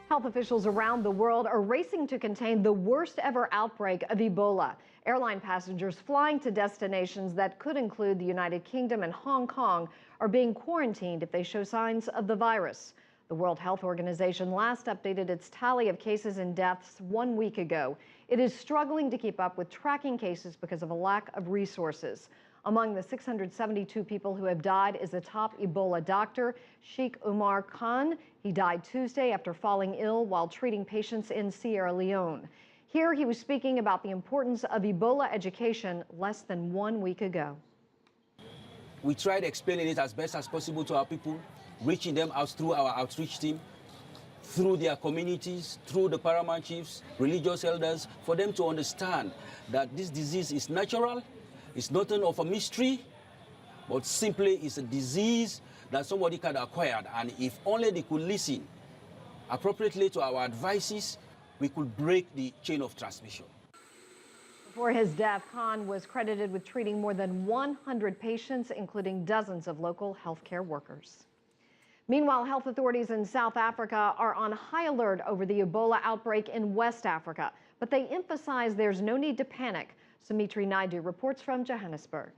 Health officials around the world are racing to contain the worst ever outbreak of Ebola. Airline passengers flying to destinations that could include the United Kingdom and Hong Kong are being quarantined if they show signs of the virus. The World Health Organization last updated its tally of cases and deaths 1 week ago. It is struggling to keep up with tracking cases because of a lack of resources. Among the 672 people who have died is a top Ebola doctor, Sheikh Umar Khan. He died Tuesday after falling ill while treating patients in Sierra Leone. Here he was speaking about the importance of Ebola education less than 1 week ago. We tried explaining it as best as possible to our people, reaching them out through our outreach team, through their communities, through the paramount chiefs, religious elders, for them to understand that this disease is natural. It's nothing of a mystery, but simply it's a disease that somebody can acquire. And if only they could listen appropriately to our advices, we could break the chain of transmission. Before his death, Khan was credited with treating more than 100 patients, including dozens of local healthcare workers. Meanwhile, health authorities in South Africa are on high alert over the Ebola outbreak in West Africa, but they emphasize there's no need to panic. Sumitri Naidu reports from Johannesburg.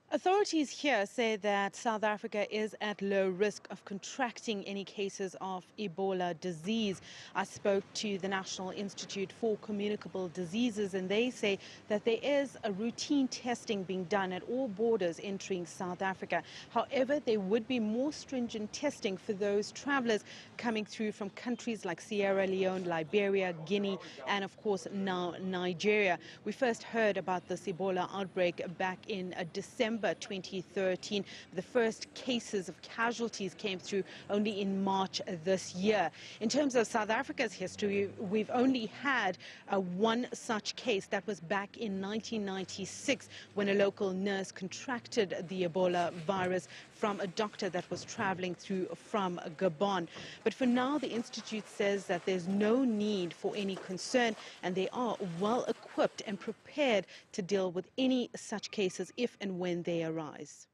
Authorities here say that South Africa is at low risk of contracting any cases of Ebola disease. I spoke to the National Institute for Communicable Diseases, and they say that there is a routine testing being done at all borders entering South Africa. However, there would be more stringent testing for those travelers coming through from countries like Sierra Leone, Liberia, Guinea, and of course now Nigeria. We first heard about this Ebola outbreak back in December 2013. The first cases of casualties came through only in March this year. In terms of South Africa's history, we've only had one such case. That was back in 1996 when a local nurse contracted the Ebola virus from a doctor that was traveling through from Gabon. But for now, the Institute says that there's no need for any concern, and they are well equipped and prepared to deal with any such cases if and when they arise.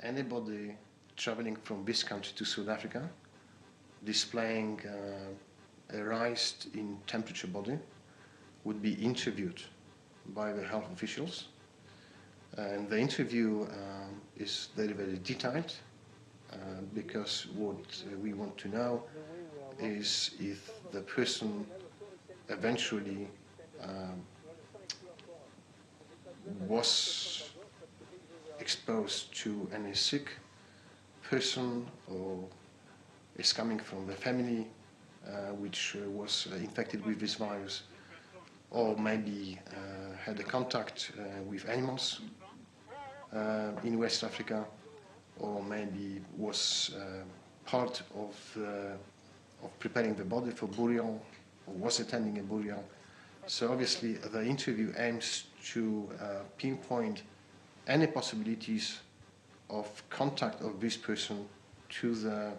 Anybody traveling from this country to South Africa displaying a rise in temperature body would be interviewed by the health officials. And the interview is very, very detailed because what we want to know is if the person eventually was exposed to any sick person or is coming from the family which was infected with this virus, or maybe had a contact with animals in West Africa, or maybe was part of preparing the body for burial, or was attending a burial. So obviously the interview aims to pinpoint any possibilities of contact of this person to the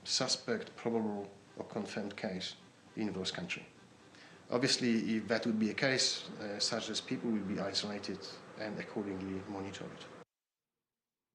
suspect, probable or confirmed case in those countries. Obviously, if that would be a case, such as people will be isolated and accordingly monitored.